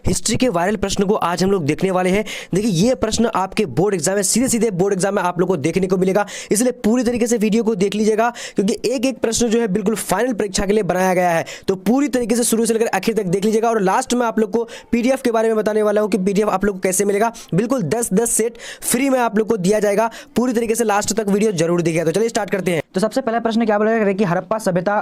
History के viral प्रश्न को आज हम लोग देखने वाले हैं। देखिए ये प्रश्न आपके बोर्ड एग्जाम में सीधे सीधे बोर्ड एग्जाम में आप लोग को देखने को मिलेगा, इसलिए पूरी तरीके से वीडियो को देख लीजिएगा क्योंकि एक एक प्रश्न जो है बिल्कुल फाइनल परीक्षा के लिए बनाया गया है। तो पूरी तरीके से शुरू से लेकर आखिर तक देख लीजिएगा और लास्ट में आप लोग को पीडीएफ के बारे में बताने वाला हूं कि पीडीएफ आप लोग को कैसे मिलेगा। बिल्कुल 10-10 सेट फ्री में आप लोग को दिया जाएगा। पूरी तरीके से लास्ट तक वीडियो जरूर देखिएगा। तो चलिए स्टार्ट करते हैं। तो सबसे पहला प्रश्न क्या बोला कि हड़प्पा सभ्यता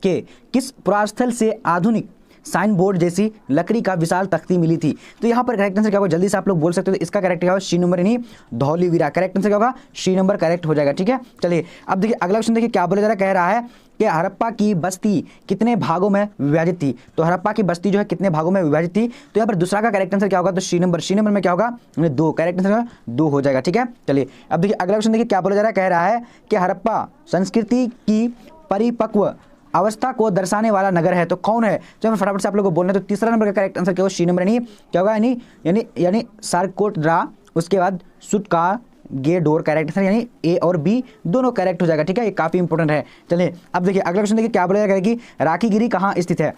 के किस पुरास्थल से आधुनिक साइन बोर्ड जैसी लकड़ी का विशाल तख्ती मिली थी। तो यहाँ पर करेक्ट आंसर क्या होगा, जल्दी से आप लोग बोल सकते हो। तो इसका करेक्ट क्या होगा, सी नंबर यानी धौलीवीरा। करेक्ट आंसर क्या होगा, सी नंबर करेक्ट हो जाएगा। ठीक है, चलिए अब देखिए अगला क्वेश्चन देखिए क्या बोला जा रहा है। कह रहा है कि हड़प्पा की बस्ती कितने भागों में विभाजित थी। तो हड़प्पा की बस्ती जो है कितने भागों में विभाजित थी। तो यहाँ पर दूसरा का करेक्ट आंसर क्या होगा, तो सी नंबर में क्या होगा, 2। करेक्ट आंसर 2 हो जाएगा। ठीक है, चलिए अब देखिए अगला क्वेश्चन देखिए क्या बोला जा रहा है। कह रहा है कि हड़प्पा संस्कृति की परिपक्व अवस्था को दर्शाने वाला नगर है। तो कौन है, जो हमें फटाफट से आप लोगों को बोलना है। तो तीसरा नंबर का करेक्ट आंसर क्या होगा, सी नंबर यानी क्या होगा, यानी सारकोटड्रा, उसके बाद सुटका गेडोर। करेक्ट आंसर यानी ए और बी दोनों करेक्ट हो जाएगा। ठीक है, ये काफी इंपॉर्टेंट है। चलिए अब देखिए अगला क्वेश्चन देखिए क्या बोला जाएगा कि राखीगिरी कहाँ स्थित है।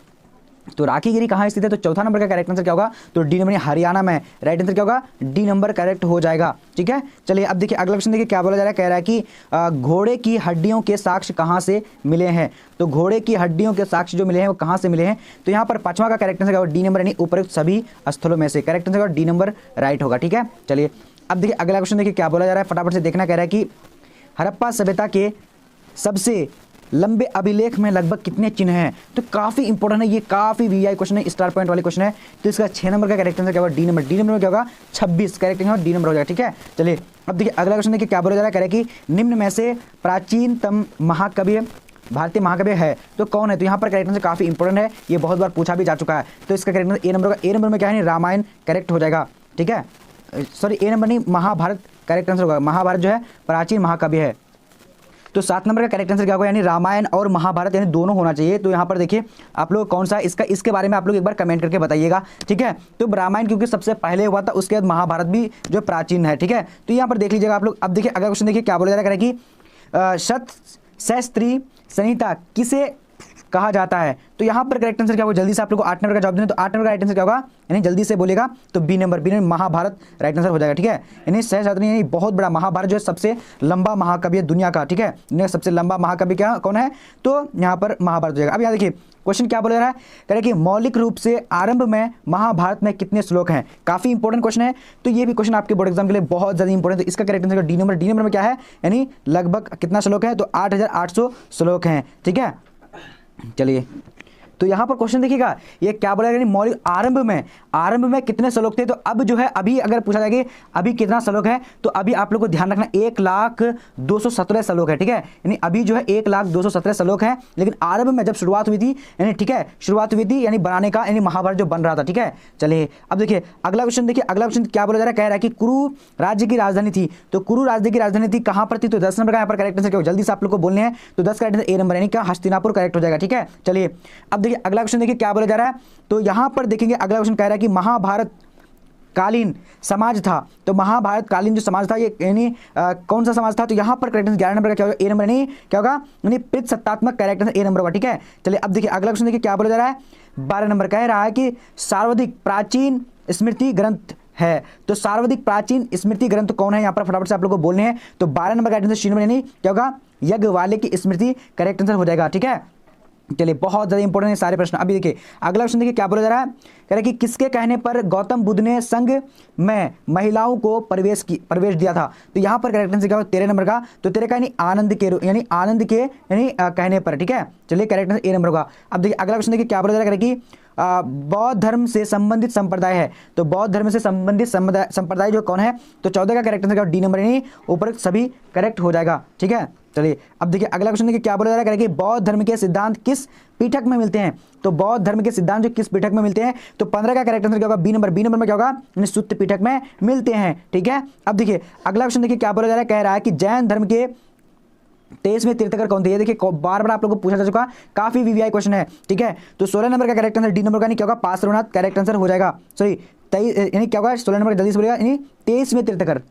तो राखीगिरी कहाँ स्थित है। तो चौथा नंबर का करेक्ट आंसर क्या होगा, तो डी नंबर हरियाणा में। राइट आंसर क्या होगा, डी नंबर करेक्ट हो जाएगा। ठीक है, चलिए अब देखिए अगला क्वेश्चन देखिए क्या बोला जा रहा है। कह रहा है कि घोड़े की हड्डियों के साक्ष्य कहाँ से मिले हैं। तो घोड़े की हड्डियों के साक्ष्य जो मिले हैं वो कहाँ से मिले हैं। तो यहाँ पर पांचवा का करेक्ट आंसर क्या होगा, डी नंबर यानी उपरोक्त सभी स्थलों में से। Correct answer D number right होगा। ठीक है, चलिए अब देखिए अगला क्वेश्चन देखिए क्या बोला जा रहा है, फटाफट से देखना। कह रहा है कि हड़प्पा सभ्यता के सबसे लंबे अभिलेख में लगभग कितने चिन्ह हैं। तो काफी इंपॉर्टेंट है, ये काफी वीआई क्वेश्चन है, स्टार पॉइंट वाले क्वेश्चन है। तो इसका 6 नंबर का करेक्ट आंसर क्या होगा, डी नंबर में क्या होगा, 26। करेक्ट आंसर डी नंबर हो जाएगा। ठीक है, चलिए अब देखिए अगला क्वेश्चन देखिए क्या बोला जा रहा है। कह रहा है कि निम्न में से प्राचीनतम महाकाव्य भारतीय महाकाव्य है तो कौन है। तो यहाँ पर करेक्ट आंसर काफी इंपॉर्टेंट है, ये बहुत बार पूछा भी जा चुका है। तो इसका करेक्ट आंसर ए नंबर होगा। ए नंबर में क्या है, रामायण करेक्ट हो जाएगा। ठीक है, सॉरी ए नंबर नहीं, महाभारत करेक्ट आंसर होगा। महाभारत जो है प्राचीन महाकाव्य है। तो 7 नंबर का करेक्ट आंसर क्या होगा, यानी रामायण और महाभारत यानी दोनों होना चाहिए। तो यहाँ पर देखिए आप लोग कौन सा इसके बारे में आप लोग एक बार कमेंट करके बताइएगा। ठीक है, तो रामायण क्योंकि सबसे पहले हुआ था, उसके बाद महाभारत भी जो प्राचीन है। ठीक है, तो यहाँ पर देख लीजिएगा आप लोग। अब देखिए अगला क्वेश्चन देखिए क्या बोला जा रहा है कि शस्त्री संहिता किसे कहा जाता है। तो यहाँ पर करेक्ट आंसर क्या होगा, जल्दी से आप लोग को 8 नंबर का जवाब देना। तो 8 नंबर का राइट आंसर क्या होगा, यानी जल्दी से बोलेगा तो B number Mahabharat right answer हो जाएगा। ठीक है, यानी सहस्त्राधिक यानी बहुत बड़ा महाभारत जो है सबसे लंबा महाकाव्य दुनिया का। ठीक है, दुनिया का सबसे लंबा महाकाव्य क्या कौन है, तो यहाँ पर महाभारत हो जाएगा। अब यहाँ देखिए क्वेश्चन क्या बोल रहा है, कह रहा है कि मौलिक रूप से आरंभ में महाभारत में कितने श्लोक हैं। काफी इंपॉर्टेंट क्वेश्चन है, तो ये भी क्वेश्चन आपके बोर्ड एग्जाम के लिए बहुत ज्यादा इंपॉर्टेंट है। तो इसका करेक्ट आंसर डी नंबर में क्या है, यानी लगभग कितना श्लोक है, तो 8800 श्लोक हैं। ठीक है, चलिए तो यहाँ पर क्वेश्चन देखिएगा ये क्या बोला गया, मौलिक आरंभ में कितने श्लोक थे। तो अब जो है अभी अगर पूछा जाए कि अभी कितना श्लोक है, तो अभी आप लोग को ध्यान रखना 1,02,17 श्लोक है। ठीक है, यानी अभी जो है 1,02,17 श्लोक है, लेकिन आरंभ में जब शुरुआत हुई थी, यानी ठीक है शुरुआत हुई थी यानी बनाने का, यानी महाभारत जो बन रहा था। ठीक है, चलिए अब देखिए अगला क्वेश्चन देखिए। अगला क्वेश्चन क्या बोला जा रहा है, कह रहा है कि कुरु राज्य की राजधानी थी। तो कुरु राज्य की राजधानी थी कहाँ पर थी। तो 10 नंबर का यहाँ पर करेक्ट आंसर क्या होगा, जल्दी से आप लोग को बोलने हैं। तो 10 का करेक्ट आंसर ए नंबर यानी क्या, हस्तिनापुर करेक्ट हो जाएगा। ठीक है, चलिए अब देखिए अगला क्वेश्चन देखिए क्या बोला जा रहा है। तो यहां पर देखेंगे अगला क्वेश्चन कह रहा है कि महाभारत कालीन समाज था। तो महाभारत कालीन जो समाज था ये यानी कौन सा समाज था। तो यहां पर करेक्ट आंसर 11 नंबर का क्या होगा, ए नंबर नहीं क्या होगा, यानी पितृसत्तात्मक। करेक्ट आंसर ए नंबर होगा। ठीक है, चलिए अब देखिए अगला क्वेश्चन देखिए क्या बोला जा रहा है। 12 नंबर कह रहा है कि सर्वाधिक प्राचीन स्मृति ग्रंथ है। तो सर्वाधिक प्राचीन स्मृति ग्रंथ कौन है, यहाँ पर फटाफट से आप लोग को बोलने हैं। तो 12 नंबर का आंसर सी नंबर यानी क्या होगा, याज्ञवल्क्य की स्मृति करेक्ट आंसर हो जाएगा। ठीक है, चलिए बहुत ज्यादा इंपॉर्टेंट है सारे प्रश्न। अभी देखिए अगला क्वेश्चन देखिए क्या बोला जा रहा है, कह रहा है कि किसके कहने पर गौतम बुद्ध ने संघ में महिलाओं को प्रवेश दिया था। तो यहाँ पर करेक्ट आंसर क्या होगा, 13 नंबर का। तो 13 का यानी आनंद के कहने पर। ठीक है, चलिए करेक्ट आंसर ए नंबर होगा। अब देखिए अगला क्वेश्चन देखिए क्या बोला जा रहा है कि बौद्ध धर्म से संबंधित संप्रदाय है। तो बौद्ध धर्म से संबंधित संप्रदाय जो कौन है। तो 14 का करेक्ट आंसर क्या, डी नंबर यानी ऊपर सभी करेक्ट हो जाएगा। ठीक है, चलिए अब देखिए अगला क्वेश्चन देखिए क्या बोला जा रहा है कि बौद्ध धर्म के सिद्धांत किस पीठक में मिलते हैं। तो बौद्ध धर्म के सिद्धांत जो किस पीठक में मिलते हैं। तो 15 का करेक्ट आंसर क्या होगा, बी नंबर में क्या होगा, सुत्त पीठक में मिलते हैं। ठीक है, अब देखिए अगला क्वेश्चन देखिए क्या बोला जा रहा है, कह रहा है कि जैन धर्म के 23वें तीर्थंकर कौन थे। ये देखिए बार बार आप लोगों को पूछा जा चुका, काफी वीवीआई क्वेश्चन है। ठीक है, तो 16 नंबर का करेक्ट आंसर डी नंबर का क्या होगा, पार्श्वनाथ करेक्ट आंसर हो जाएगा। सॉरी यानी क्या होगा 16 नंबर जल्दी से बोलेगा, यानी 23वें तीर्थंकर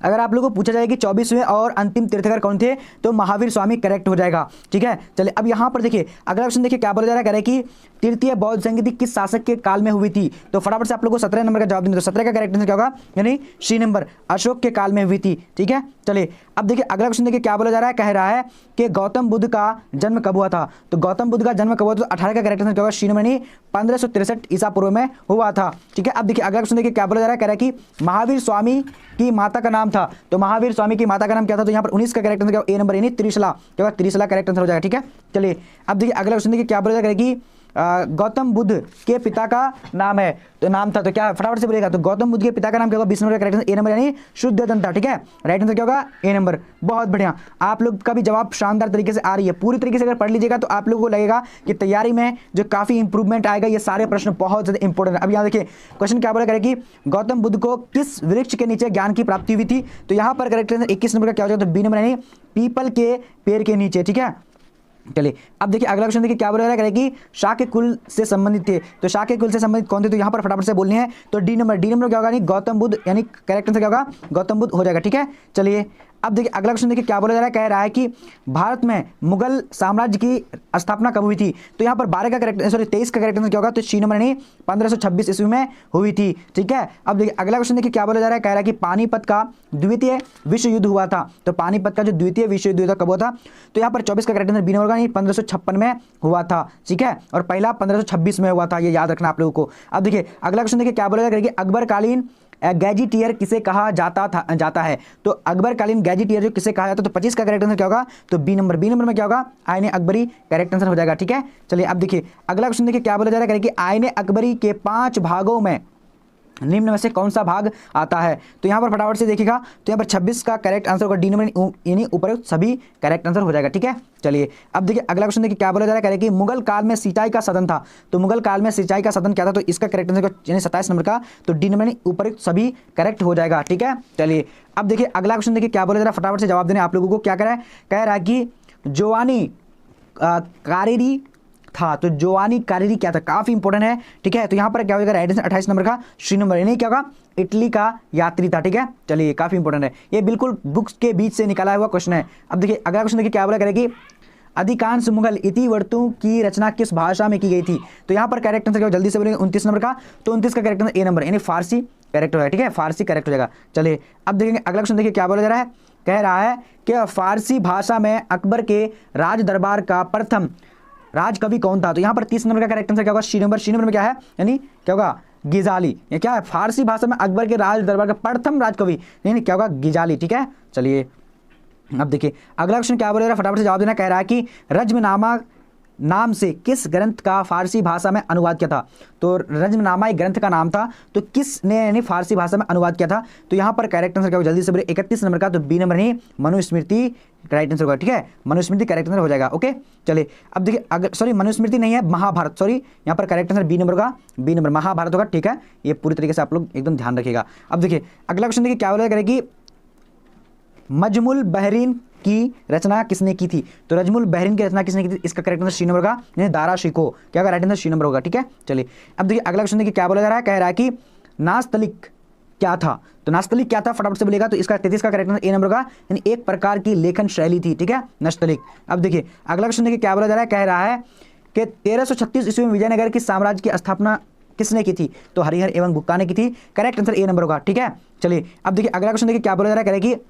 अगर आप लोगों को पूछा जाए कि 24वें और अंतिम तीर्थंकर कौन थे, तो महावीर स्वामी करेक्ट हो जाएगा। ठीक है, चलिए अब यहाँ पर देखिए अगला क्वेश्चन देखिए क्या बोला जा रहा है, कह रहे हैं कि तृतीय बौद्ध संधि किस शासक के काल में हुई थी। तो फटाफट से आप लोगों को 17 नंबर का जवाब देना, तो 17 का करेक्ट आंसर क्या होगा, यानी सी नंबर अशोक के काल में हुई थी। ठीक है, चलिए अब देखिए अगला क्वेश्चन देखिए क्या बोला जा रहा है, कह रहा है कि गौतम बुद्ध का जन्म कब हुआ था। तो गौतम बुद्ध का जन्म कब हुआ था, तो 18 का करेक्ट आंसर क्या होगा, सी नंबर यानी 1563 ईसा पूर्व में हुआ था। ठीक है, अब देखिए अगला क्वेश्चन देखिए क्या बोला जा रहा है, कह रहा है कि महावीर स्वामी की माता का नाम था। तो महावीर स्वामी की माता का नाम क्या था, तो यहाँ पर 19 का करेक्ट आंसर क्या, ए नंबर यानी त्रिशला, क्या होगा, त्रिशला करेक्ट आंसर हो जाएगा। ठीक है, चलिए अब देखिए अगला क्वेश्चन देखिए क्या बोला जा रहा है कि गौतम बुद्ध के पिता का नाम है, तो नाम था, तो क्या फटाफट से बोलेगा, तो गौतम बुद्ध के पिता का नाम क्या होगा, 20 नंबर का करेक्ट आंसर ए नंबर यानी शुद्धोधन था। ठीक है, राइट आंसर क्या होगा, ए नंबर। बहुत बढ़िया, आप लोग का भी जवाब शानदार तरीके से आ रही है। पूरी तरीके से अगर पढ़ लीजिएगा तो आप लोगों को लगेगा कि तैयारी में जो काफी इंप्रूवमेंट आएगा। ये सारे प्रश्न बहुत ज्यादा इंपॉर्टेंट है। अब यहाँ देखिए क्वेश्चन क्या बोला करे कि गौतम बुद्ध को किस वृक्ष के नीचे ज्ञान की प्राप्ति हुई थी। तो यहाँ पर करेक्ट आंसर 21 नंबर का क्या हो जाएगा, तो बी नंबर यानी पीपल के पेड़ के नीचे। ठीक है, चलिए अब देखिए अगला क्वेश्चन देखिए क्या बोला जा रहा है कि शाक्य कुल से संबंधित थे। तो शाक्य कुल से संबंधित कौन थे, तो यहाँ पर फटाफट से बोलने हैं, तो डी नंबर क्या होगा, यानी गौतम बुद्ध, यानी करेक्ट आंसर क्या होगा, गौतम बुद्ध हो जाएगा। ठीक है, चलिए अब देखिए अगला क्वेश्चन देखिए क्या बोला जा रहा है, कह रहा है कि भारत में मुगल साम्राज्य की स्थापना कब हुई थी। तो यहाँ पर 12 का करेक्ट, सॉरी 23 का करेक्ट आंसर क्या होगा, तो सी नंबर यानी 1526 ईस्वी में हुई थी। ठीक है, अब देखिए अगला क्वेश्चन देखिए क्या बोला जा रहा है, कह रहा है कि पानीपत का द्वितीय विश्व युद्ध हुआ था। तो पानीपत का जो द्वितीय विश्व युद्ध हुआ कब हुआ था, तो यहाँ पर 24 का करेक्ट आंसर बी नंबर होगा, 1556 में हुआ था। ठीक है, और पहला 1526 में हुआ था, ये याद रखना आप लोगों को। अब देखिए अगला क्वेश्चन देखिए क्या बोला जा रहा है कि अकबरकालीन गैजेटियर किसे कहा जाता है। तो अकबरकालीन गैजेटियर जो किसे कहा जाता है, तो 25 का करेक्ट आंसर क्या होगा, तो बी नंबर में क्या होगा, आईने अकबरी करेक्ट आंसर हो जाएगा। ठीक है, चलिए अब देखिए अगला क्वेश्चन देखिए क्या बोला जा रहा है कि आईने अकबरी के 5 भागों में निम्न में से कौन सा भाग आता है। तो यहाँ पर फटाफट से देखिएगा, तो यहाँ पर 26 का करेक्ट आंसर होगा डी नंबर यानी उपरोक्त सभी करेक्ट आंसर हो जाएगा। ठीक है, चलिए अब देखिए अगला क्वेश्चन देखिए क्या बोला जा रहा है कि मुगल काल में सिंचाई का साधन था। तो मुगल काल में सिंचाई का साधन क्या था, तो इसका करेक्ट आंसर यानी 27 नंबर का, तो डी नंबर उपरोक्त सभी करेक्ट हो जाएगा। ठीक है, चलिए अब देखिए अगला क्वेश्चन देखिए क्या बोला जा रहा है, फटाफट से जवाब देने आप लोगों को क्या कह रहा है कि जोवानी कारेरी था। तो जोवानी कारेरी क्या था, काफी इंपॉर्टेंट है। ठीक है, तो यहाँ पर क्या हो जाएगा, राइट आंसर 28 नंबर का सी नंबर यानी क्या होगा, इटली का यात्री था। ठीक है, चलिए काफी इंपॉर्टेंट है, ये बिल्कुल बुक्स के बीच से निकाला हुआ क्वेश्चन है। अब देखिए अगला क्वेश्चन देखिए क्या बोला करेगी, अधिकांश मुगल इतिवृत्तों की रचना किस भाषा में की गई थी। तो यहाँ पर करेक्ट आंसर क्या, जल्दी से बोलेंगे 29 नंबर का, तो 29 का करेक्ट आंसर ए नंबर यानी फारसी करेक्ट हो जाएगा। ठीक है, फारसी करेक्ट हो जाएगा। चलिए अब देखेंगे अगला क्वेश्चन देखिए क्या बोला जा रहा है, कह रहा है कि फारसी भाषा में अकबर के राज दरबार का प्रथम राज कवि कौन था। तो यहाँ पर 30 नंबर का करेक्ट आंसर क्या होगा, सी नंबर में क्या है, यानी क्या होगा, गिजाली। ये क्या है, फारसी भाषा में अकबर के राज दरबार का प्रथम राजकवि यानी क्या होगा, गिजाली। ठीक है, चलिए अब देखिए अगला क्वेश्चन क्या बोल रहा है, फटाफट से जवाब देना। कह रहा है कि रज्मनामा नाम से किस ग्रंथ का फारसी भाषा में अनुवाद किया था। तो रज्मनामा एक ग्रंथ का नाम था, तो किसने यानी फारसी भाषा में अनुवाद किया था। तो यहाँ पर करेक्ट आंसर क्या होगा, जल्दी से बोले 31 नंबर का, तो बी नंबर नहीं मनुस्मृति राइट आंसर होगा। ठीक है, मनुस्मृति करेक्ट आंसर हो जाएगा। ओके, चलिए अब देखिए अगर सॉरी मनुस्मृति नहीं है, महाभारत, सॉरी यहाँ पर करेक्ट आंसर बी नंबर होगा, बी नंबर महाभारत होगा। ठीक है, ये पूरी तरीके से आप लोग एकदम ध्यान रखिएगा। अब देखिए अगला क्वेश्चन देखिए क्या बोला करेगी, मजमुल बहरीन की रचना किसने की थी। तो रजमुल बहरीन की रचना किसने की थी, इसका करेक्ट आंसर सी नंबर का यानी दारा शिको, क्या होगा, राइट आंसर सी नंबर होगा। ठीक है, चलिए अब देखिए अगला क्वेश्चन देखिए क्या बोला जा रहा है, कह रहा है कि नास्तलिक क्या था। तो नास्तलिक क्या था, फटाफट से बोलेगा, तो इसका 33 का करेक्ट आंसर ए नंबर का यानी एक प्रकार की लेखन शैली थी। ठीक है, नास्तलिक। अब देखिए अगला क्वेश्चन देखिए क्या बोला जा रहा है, कह रहा है कि 1336 ईस्वी में विजयनगर की साम्राज्य की स्थापना किसने की थी। तो हरिहर एवं बुक्का ने की थी, करेक्ट आंसर ए नंबर होगा। ठीक है, चलिए अब देखिए अगला क्वेश्चन देखिए क्या बोला जा रहा है, कह रहा है कि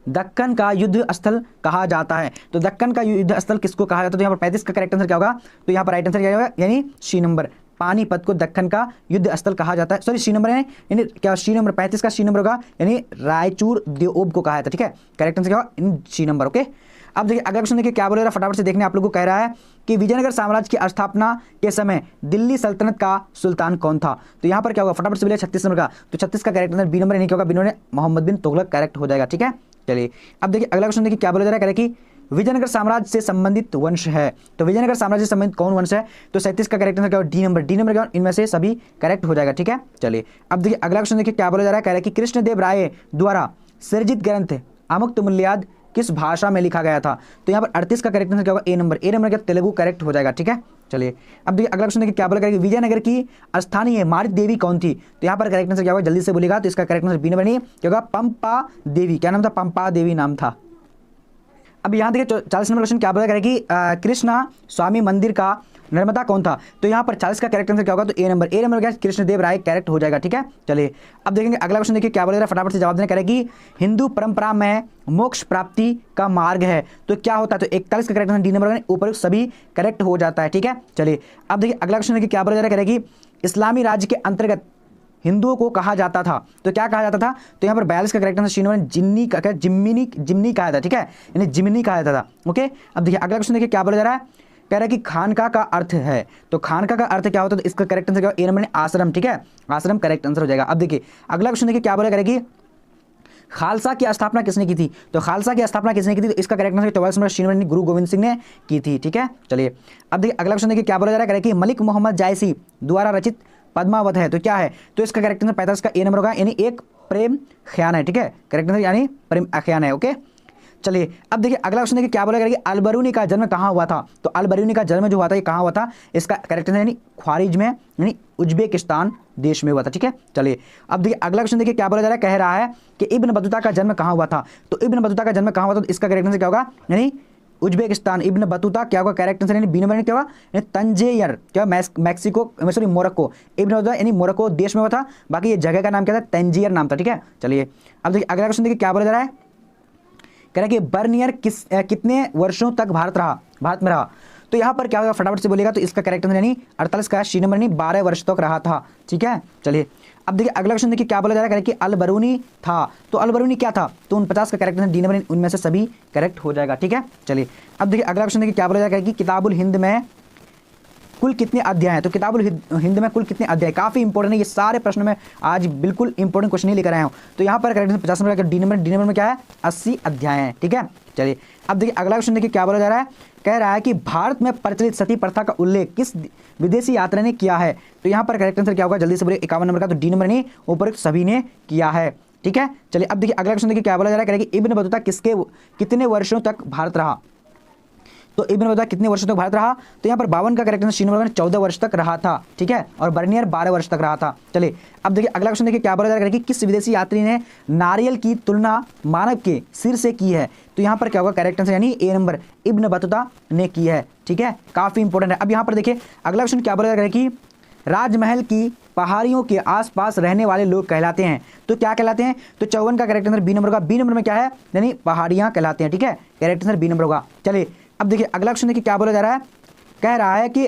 दक्कन का युद्ध स्थल कहा जाता है। तो दक्कन का युद्ध स्थल किसको कहा जाता है, तो यहाँ पर 35 का करेक्ट आंसर क्या होगा, तो यहाँ पर राइट आंसर क्या होगा, यानी सी नंबर पानीपत को दक्कन का युद्ध स्थल कहा जाता है। सॉरी सी नंबर यानी क्या, सी नंबर 35 का सी नंबर होगा, यानी रायचूर देओब को कहा जाता है। ठीक है, करेक्ट आंसर क्या होगा, सी नंबर। ओके, अब देखिए अगला क्वेश्चन देखिए क्या बोल रहा है, फटाफट से देखने आप लोगों को कह रहा है कि विजयनगर साम्राज्य की स्थापना के समय दिल्ली सल्तनत का सुल्तान कौन था। तो यहाँ पर क्या होगा, फटाफट से बोलिए 36 नंबर का, तो 36 का करेक्ट आंसर बी नंबर नहीं, क्या होगा, बी नंबर मोहम्मद बिन तुगलक करेक्ट हो जाएगा। ठीक है, चलिए अब देखिए अगला क्वेश्चन देखिए क्या बोला जा रहा है, कह रहा है कि विजयनगर साम्राज्य से संबंधित वंश है। तो विजयनगर साम्राज्य से संबंधित कौन वंश है, तो 37 का करेक्ट आंसर क्या होगा, डी नंबर क्या, इनमें से सभी करेक्ट हो जाएगा। ठीक है, चलिए अब देखिए अगला क्वेश्चन देखिए क्या बोला जा रहा है, कह रहा है कि कृष्णदेव राय द्वारा सृजित ग्रंथ अमुक्तमाल्याद किस भाषा में लिखा गया था? तो यहाँ पर 38 का करेक्ट आंसर क्या होगा? ए नंबर। ए नंबर क्या तेलुगु करेक्ट हो जाएगा। ठीक है, चलिए अब देखिए अगला क्वेश्चन देखिए क्या बोला करेगी, विजयनगर की स्थानीय मारित देवी कौन थी? तो यहाँ पर करेक्ट आंसर क्या होगा? जल्दी से बोलेगा तो इसका करेक्ट आंसर बी नंबर नहीं क्या होगा? पंपा देवी। क्या नाम था? पंपा देवी नाम था। अब यहाँ देखिए 40 नंबर क्वेश्चन क्या बोला करेगी, कृष्णा स्वामी मंदिर का निर्माता कौन था? तो यहाँ पर 40 का करेक्ट आंसर क्या होगा? तो ए नंबर। ए नंबर क्या? कृष्णदेव राय करेक्ट हो जाएगा। ठीक है, चलिए अब देखेंगे अगला क्वेश्चन देखिए क्या बोला जा रहा है, फटाफट से जवाब देना करेगी। हिंदू परंपरा में मोक्ष प्राप्ति का मार्ग है तो क्या होता है? तो 41 का करेक्ट आंसर डी नंबर, ऊपर सभी करेक्ट हो जाता है। ठीक है, चलिए अब देखिए अगला क्वेश्चन देखिए क्या बोला जा रहा है करेगी, इस्लामी राज्य के अंतर्गत हिंदुओं को कहा जाता था तो क्या कहा जाता था? तो यहाँ पर 42 का करेक्ट आंसर सी नंबर जिन्नी का जिम्नी कहा था। ठीक है, यानी जिम्नी कहा जाता था। ओके, अब देखिए अगला क्वेश्चन देखिए क्या बोला जा रहा है, कह रहा है कि खानका का अर्थ है तो खानका का अर्थ क्या होता है? तो इसका करेक्ट आंसर क्या होगा? ए नंबर आश्रम। ठीक है, आश्रम करेक्ट आंसर हो जाएगा। अब देखिए अगला क्वेश्चन देखिए क्या बोला करेगी, खालसा की स्थापना किसने की थी? तो खालसा की स्थापना किसने की थी? तो इसका correct answer 44 number C number Guru Gobind Singh ने की थी। ठीक है, चलिए अब देखिए अगला क्वेश्चन देखिए क्या बोला जा रहा है कि मलिक मोहम्मद जायसी द्वारा रचित पद्मावत है तो क्या है? तो इसका करेक्ट आंसर 45 का ए नंबर होगा, यानी एक प्रेम ख्यान है। ठीक है, करेक्ट आंसर यानी प्रेम आख्यान है। ओके, चलिए अब देखिए अगला क्वेश्चन देखिए क्या बोला करेगी, अलबरूनी का जन्म कहाँ हुआ था? तो अलबरूनी का जन्म जो हुआ था ये कहाँ हुआ था? इसका करेक्ट आंसर यानी ख्वारिज में, यानी उज्बेकिस्तान देश में हुआ था। ठीक है, चलिए अब देखिए अगला क्वेश्चन देखिए क्या बोला जा रहा है, कह रहा है कि इब्न बतूता का जन्म कहाँ हुआ था? तो इब्न बतूता का जन्म कहाँ हुआ था? तो इसका करेक्ट आंसर क्या होगा? यानी उज्बेकिस्तान। इब्न बतूता क्या होगा? करेक्ट आंसर यानी बी नंबर क्या होगा? यानी तंजेयर क्या Mexico sorry Morocco. Ibn Battuta यानी मोरक्को देश में हुआ था, बाकी ये जगह का नाम क्या था? तंजियर नाम था। ठीक है, चलिए अब देखिए अगला क्वेश्चन देखिए क्या बोला जा रहा है, कह रहा है कि बर्नियर कितने वर्षों तक भारत में रहा? तो यहाँ पर क्या होगा? फटाफट से बोलेगा तो इसका करेक्ट आंसर यानी 48 का सी नंबर यानी 12 वर्ष तक रहा था। ठीक है, चलिए अब देखिए अगला क्वेश्चन देखिए क्या बोला जा रहा है कि अलबरूनी था तो अलबरूनी क्या था? तो 49 का करेक्ट आंसर डी नंबर, उनमें से सभी करेक्ट हो जाएगा। ठीक है, चलिए अब देखिए अगला क्वेश्चन देखिए क्या बोला जा रहा है कि किताबुल हिंद में कुल कितने अध्याय हैं? तो किताबुल हिंद में कुल कितने अध्याय? काफी इंपॉर्टेंट है ये सारे प्रश्न में, आज बिल्कुल इंपॉर्टेंट क्वेश्चन ही लेकर आया हूं। तो यहाँ पर करेक्ट 50 नंबर डी नंबर में क्या है? 80 अध्याय हैं। ठीक है, चलिए अब देखिए अगला क्वेश्चन देखिए क्या बोला जा रहा है, कह रहा है कि भारत में प्रचलित सती प्रथा का उल्लेख किस विदेशी यात्रा ने किया है? तो यहाँ पर करेक्ट आंसर क्या होगा? जल्दी से बोले 51 नंबर का, तो डी नंबर नहीं, ऊपर सभी ने किया है। ठीक है, चलिए अब देखिए अगला क्वेश्चन देखिए क्या बोला जा रहा है, कि इब्न बतूता कितने वर्षों तक भारत रहा? तो इब्न बतूता कितने वर्षों तक भारत रहा? तो यहाँ पर 52 का करेक्ट आंसर सी नंबर 14 वर्ष तक रहा था। ठीक है, और बर्नियर 12 वर्ष तक रहा था। चलिए अब देखिए अगला क्वेश्चन देखिए क्या बोला जा रहा है कि किस विदेशी यात्री ने नारियल की तुलना मानव के सिर से की है? तो यहाँ पर क्या होगा? करेक्ट आंसर यानी ए नंबर, इब्न बतूता ने की है। ठीक है, काफी इंपॉर्टेंट है। अब यहाँ पर देखिए अगला क्वेश्चन क्या बोला जा रहा है कि राजमहल की पहाड़ियों के आसपास रहने वाले लोग कहलाते हैं तो क्या कहलाते हैं? तो 54 का करेक्ट आंसर बी नंबर का, बी नंबर में क्या है? यानी पहाड़ियां कहलाते हैं। ठीक है, करेक्ट आंसर बी नंबर होगा। चलिए अब देखिए अगला क्वेश्चन देखिए क्या बोला जा रहा है, कह रहा है कि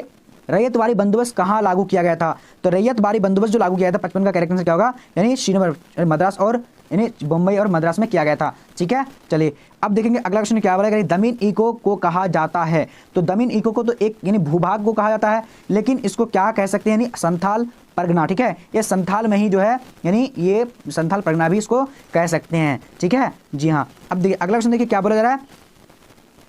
रैयतवाड़ी बंदोबस्त कहाँ लागू किया गया था? तो रैयतवाड़ी बंदोबस्त जो लागू किया था 55 का करेक्ट आंसर क्या होगा? यानी सी नंबर मद्रास और यानी बम्बई और मद्रास में किया गया था। ठीक है, चलिए अब देखेंगे अगला क्वेश्चन क्या बोला, दमीन इको को कहा जाता है? तो दमीन इको को तो एक यानी भूभाग को कहा जाता है, लेकिन इसको क्या कह सकते हैं? यानी संथाल परगना। ठीक है, ये संथाल में ही जो है यानी ये संथाल परगना भी इसको कह सकते हैं। ठीक है, जी हाँ। अब देखिए अगला क्वेश्चन देखिए क्या बोला जा रहा है,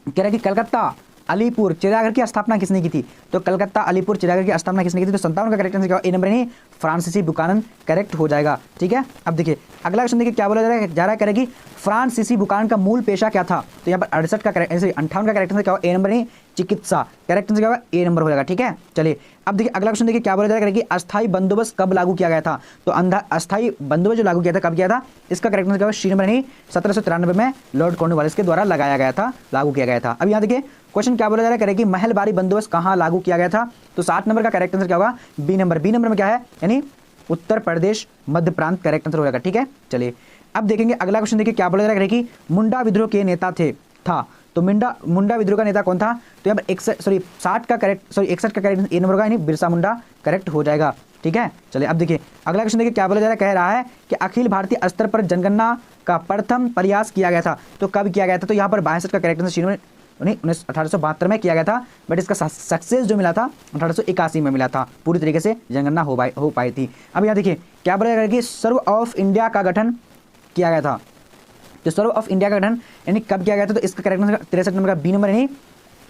कह रहा है कि कलकत्ता अलीपुर चिड़ियाघर की स्थापना किसने की थी? तो कलकत्ता अलीपुर चिड़ियाघर की स्थापना किसने की थी? तो 57 का करेक्ट आंसर क्या? ए नंबर नहीं, फ्रांसीसी बुकानन करेक्ट हो जाएगा। ठीक है, अब देखिए अगला क्वेश्चन देखिए क्या बोला जा रहा है करेगी फ्रांसीसी बुकानन का मूल पेशा क्या था? तो यहाँ पर 68 का करेक्ट 58 का करेक्ट आंसर क्या होगा? ए नंबर नहीं, चिकित्सा। करेक्ट आंसर क्या होगा? ए नंबर हो जाएगा। ठीक है, चलिए अब देखिए अगला क्वेश्चन देखिए क्या बोला जा रहा है कि अस्थायी बंदोबस्त कब लागू किया गया था? तो अस्थायी बंदोबस्त जो लागू किया था कब किया था? इसका करेक्ट आंसर क्या होगा? सी नंबर नहीं, 1793 में लॉर्ड कॉर्नवालिस के द्वारा लगाया गया था, लागू किया गया था। अब यहाँ देखिए क्वेश्चन क्या बोला जा रहा है कि महलबारी बंदोबस्त कहाँ लागू किया गया था? तो 60 नंबर का करेक्ट आंसर क्या होगा? B number. बी नंबर में क्या है? यानी उत्तर प्रदेश मध्य प्रांत करेक्ट आंसर हो जाएगा। ठीक है, चलिए अब देखेंगे अगला क्वेश्चन देखिए क्या बोला जा रहा है कि मुंडा विद्रोह के नेता था तो मुंडा विद्रोह का नेता कौन था? तो यहाँ पर 61 का करेक्ट ए नंबर होगा, यानी बिरसा मुंडा करेक्ट हो जाएगा। ठीक है, चलिए अब देखिए अगला क्वेश्चन देखिए क्या बोला जा रहा है, कह रहा है कि अखिल भारतीय स्तर पर जनगणना का प्रथम प्रयास किया गया था तो कब किया गया था? तो यहाँ पर 62 का करेक्ट आंसर 1872 में किया गया था, बट इसका सक्सेस जो मिला था 1881 में मिला था, पूरी तरीके से जनगणना हो पाई थी। अब यहाँ देखिए क्या बोला जा रहा है कि सर्व ऑफ इंडिया का गठन किया गया था। तो सर्व ऑफ इंडिया का गठन यानी कब किया गया था? तो इसका करेक्ट आंसर 63 नंबर का बी नंबर यानी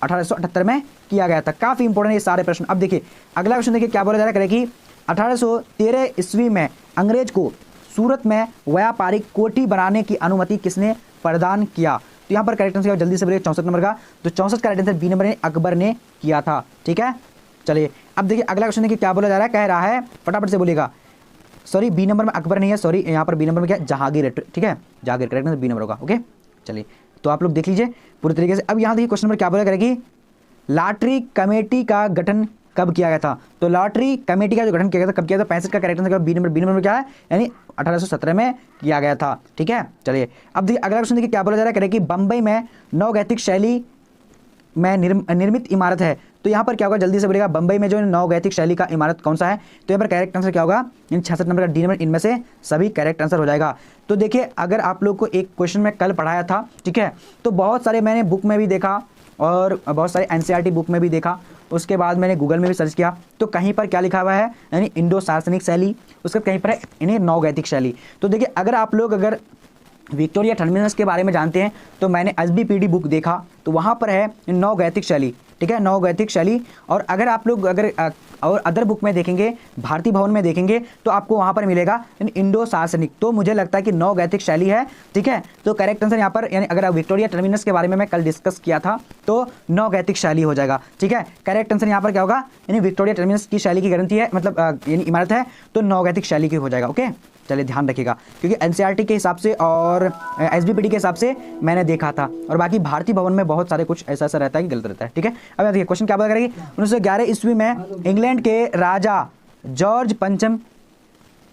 1878 में किया गया था। काफी इंपॉर्टेंट ये सारे प्रश्न। अब देखिए अगला क्वेश्चन देखिए क्या बोला जा रहा है कि 1813 ईस्वी में अंग्रेज को सूरत में व्यापारिक कोठी बनाने की अनुमति किसने प्रदान किया? तो यहाँ पर करेक्ट आंसर जल्दी से बोलिए 64 नंबर का। तो 64 का राइट आंसर बी नंबर ने अकबर ने किया था। ठीक है, चलिए अब देखिए अगला क्वेश्चन देखिए क्या बोला जा रहा है, कह रहा है फटाफट से बोलिएगा। सॉरी बी नंबर में अकबर नहीं है, सॉरी यहाँ पर बी नंबर में क्या जहांगीर है। ठीक है, Jahangir correct answer B number होगा। ओके, चलिए तो आप लोग देख लीजिए पूरी तरीके से। अब यहाँ देखिए क्वेश्चन नंबर क्या बोला करेगी, लॉटरी कमेटी का गठन कब किया गया था। तो लॉटरी कमेटी का जो गठन किया गया था कब किया था, 65 का करेक्ट आंसर बी नंबर में क्या है, यानी 1817 में किया गया था। ठीक है, चलिए अब देखिए अगला क्वेश्चन देखिए क्या बोला जा रहा है, करें कि बंबई में नवगैथिक शैली में निर्मित इमारत है। तो यहाँ पर क्या होगा, जल्दी से बोलेगा, बंबई में जो नवगैथिक शैली का इमारत कौन सा है। तो यहाँ पर करेक्ट आंसर क्या होगा, इन 66 नंबर का डी नंबर, इनमें से सभी करेक्ट आंसर हो जाएगा। तो देखिए अगर आप लोग को एक क्वेश्चन में कल पढ़ाया था, ठीक है, तो बहुत सारे मैंने बुक में भी देखा और बहुत सारे एनसीईआरटी बुक में भी देखा, उसके बाद मैंने गूगल में भी सर्च किया, तो कहीं पर क्या लिखा हुआ है, यानी इंडो सार्वजनिक शैली, उसके कहीं पर है यानी नवगैथिक शैली। तो देखिए अगर आप लोग अगर विक्टोरिया टर्मिनस के बारे में जानते हैं तो मैंने एसबीपीडी बुक देखा, तो वहाँ पर है नवगैथिक शैली। ठीक है, नवगैथिक शैली। और अगर आप लोग अगर और अदर बुक में देखेंगे, भारतीय भवन में देखेंगे, तो आपको वहाँ पर मिलेगा इंडो सार्वजनिक। तो मुझे लगता है कि नवगैथिक शैली है। ठीक है, तो करेक्ट आंसर यहाँ पर, यानी अगर विक्टोरिया टर्मिनस के बारे में मैं कल डिस्कस किया था तो नवगैथिक शैली हो जाएगा। ठीक है, करेक्ट आंसर यहाँ पर क्या होगा, यानी विक्टोरिया टर्मिनस की शैली की गारंटी है, मतलब यानी इमारत है, तो नवगैथिक शैली की हो जाएगा। ओके, चलिए ध्यान रखिएगा, क्योंकि एनसीईआरटी के हिसाब से और एसबीपीडी के हिसाब से मैंने देखा था, और बाकी भारतीय भवन में बहुत सारे कुछ ऐसा ऐसा रहता है कि गलत रहता है। ठीक है, अब देखिए क्वेश्चन क्या बता करेगी, 1911 ईस्वी में इंग्लैंड के राजा जॉर्ज पंचम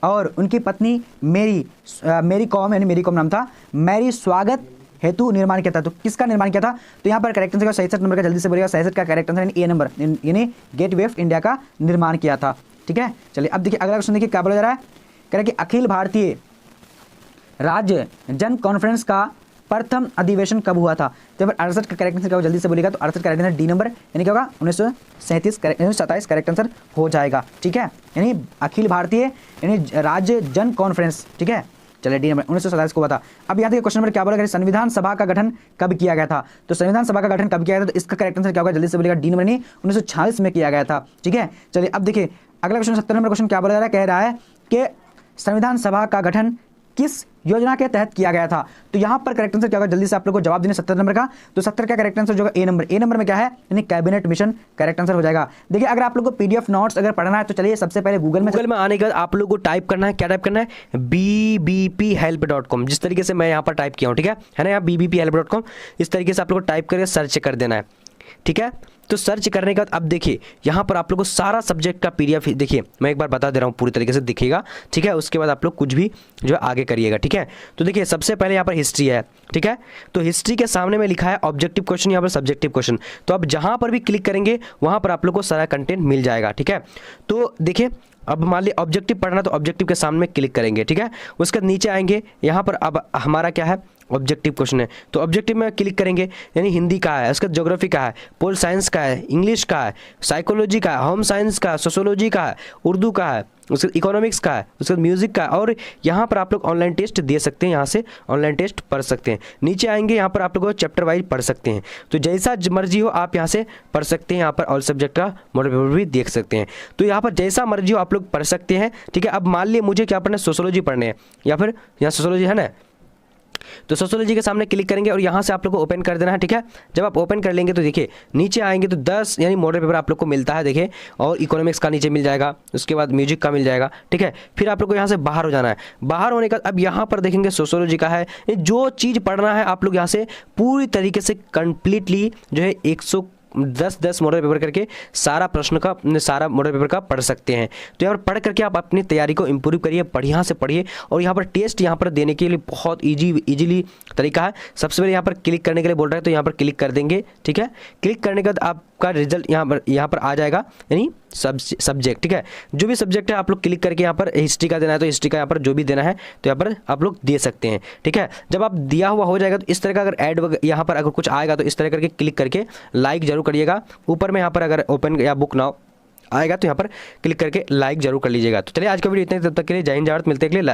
और उनकी पत्नी मेरी कॉम, यानी मेरी कॉम नाम था, मैरी स्वागत हेतु निर्माण किया था। तो किसका निर्माण किया था, तो यहाँ पर करेक्ट आंसर 67 नंबर का, जल्दी से बोलिएगा 67 का करेक्ट आंसर ए नंबर, यानी गेटवे ऑफ इंडिया का निर्माण किया था। ठीक है, चलिए अब देखिए अगला क्वेश्चन देखिए क्या बोला जा रहा है, कह रहा है कि अखिल भारतीय राज्य जन कॉन्फ्रेंस का प्रथम अधिवेशन कब हुआ था। तो 68 का करेक्ट आंसर क्या होगा, जल्दी से बोलिएगा। तो 68 का करेक्ट आंसर डी नंबर, यानी क्या होगा 1927 करेक्ट आंसर हो जाएगा। ठीक है, यानी अखिल भारतीय यानी राज्य जन कॉन्फ्रेंस। ठीक है, चलिए डी नंबर 1927 को बता। अब यहाँ देखिए क्वेश्चन नंबर क्या बोला, संविधान सभा का गठन कब किया गया था। तो संविधान सभा का गठन कब किया गया था, तो इसका करेक्ट आंसर क्या होगा, जल्दी से बोलिएगा डी नंबर, नहीं 1946 में किया गया था। ठीक है, चलिए अब देखिए अगला क्वेश्चन 70 नंबर क्वेश्चन क्या बोला जा रहा है, कह रहा है कि संविधान सभा का गठन किस योजना के तहत किया गया था। तो यहाँ पर करेक्ट आंसर क्या होगा, जल्दी से आप लोग को जवाब देने 70 नंबर का। तो 70 का करेक्ट आंसर जो ए नंबर में क्या है, यानी कैबिनेट मिशन करेक्ट आंसर हो जाएगा। देखिए अगर आप लोग को पीडीएफ नोट्स अगर पढ़ना है तो चलिए सबसे पहले गूगल में आने के बाद आप लोग को टाइप करना है, क्या टाइप करना है, bbphelp.com, जिस तरीके से मैं यहाँ पर टाइप किया हूँ। ठीक है ना, यहाँ bbphelp.com, इस तरीके से आप लोग को टाइप करके सर्च कर देना है। ठीक है, तो सर्च करने के बाद अब देखिए यहाँ पर आप लोग को सारा सब्जेक्ट का पीडीएफ, देखिए मैं एक बार बता दे रहा हूँ, पूरी तरीके से दिखेगा। ठीक है, उसके बाद आप लोग कुछ भी जो है आगे करिएगा। ठीक है, तो देखिए सबसे पहले यहाँ पर हिस्ट्री है। ठीक है, तो हिस्ट्री के सामने में लिखा है ऑब्जेक्टिव क्वेश्चन, यहाँ पर सब्जेक्टिव क्वेश्चन। तो अब जहाँ पर भी क्लिक करेंगे वहाँ पर आप लोग को सारा कंटेंट मिल जाएगा। ठीक है, तो देखिए अब मान लीजिए ऑब्जेक्टिव पढ़ना, तो ऑब्जेक्टिव के सामने क्लिक करेंगे। ठीक है, उसके बाद नीचे आएंगे, यहाँ पर अब हमारा क्या है, ऑब्जेक्टिव क्वेश्चन है, तो ऑब्जेक्टिव में क्लिक करेंगे, यानी हिंदी का है, उसका ज्योग्राफी का है, पोल साइंस का है, इंग्लिश का है, साइकोलॉजी का है, होम साइंस का है, सोशोलॉजी का है, उर्दू का है, उसके इकोनॉमिक्स का है, उसके म्यूजिक का है। और यहाँ पर आप लोग ऑनलाइन टेस्ट दे सकते हैं, यहाँ से ऑनलाइन टेस्ट पढ़ सकते हैं। नीचे आएंगे, यहाँ पर आप लोग चैप्टर वाइज पढ़ सकते हैं, तो जैसा मर्जी हो आप यहाँ से पढ़ सकते हैं। यहाँ पर ऑल सब्जेक्ट का मॉडल पेपर भी देख सकते हैं, तो यहाँ पर जैसा मर्जी हो आप लोग पढ़ सकते हैं। ठीक है, अब मान लीजिए मुझे क्या पढ़ना है, सोशोलॉजी पढ़ने हैं, या फिर यहाँ सोशोलॉजी है ना, तो सोशोलॉजी के सामने क्लिक करेंगे और यहाँ से आप लोग को ओपन कर देना है। ठीक है, जब आप ओपन कर लेंगे तो देखिए नीचे आएंगे तो 10 यानी मॉडल पेपर आप लोग को मिलता है, देखिए, और इकोनॉमिक्स का नीचे मिल जाएगा, उसके बाद म्यूजिक का मिल जाएगा। ठीक है, फिर आप लोग को यहाँ से बाहर हो जाना है। बाहर होने का अब यहाँ पर देखेंगे सोशोलॉजी का है, जो चीज़ पढ़ना है आप लोग यहाँ से पूरी तरीके से कंप्लीटली जो है 110 मॉडल पेपर करके सारा प्रश्न का, सारा मॉडल पेपर का पढ़ सकते हैं। तो यहाँ पर पढ़ करके आप अपनी तैयारी को इंप्रूव करिए, बढ़िया से पढ़िए। और यहाँ पर टेस्ट यहाँ पर देने के लिए बहुत इजीली तरीका है। सबसे पहले यहाँ पर क्लिक करने के लिए बोल रहा है, तो यहाँ पर क्लिक कर देंगे। ठीक है, क्लिक करने के बाद आपका रिजल्ट यहाँ पर आ जाएगा, यानी सब्जेक्ट। ठीक है, जो भी सब्जेक्ट है आप लोग क्लिक करके यहाँ पर हिस्ट्री का देना है तो हिस्ट्री का यहाँ पर जो भी देना है तो यहाँ पर आप लोग दे सकते हैं। ठीक है, जब आप दिया हुआ हो जाएगा तो इस तरह का अगर ऐड यहाँ पर अगर कुछ आएगा तो इस तरह करके क्लिक करके लाइक जरूर करिएगा। ऊपर में यहाँ पर अगर ओपन या बुक नाउ आएगा तो यहाँ पर क्लिक करके लाइक जरूर कर लीजिएगा। तो चलिए आज का वीडियो इतने, तब तक के लिए जय हिंद, जय भारत, मिलते हैं अगले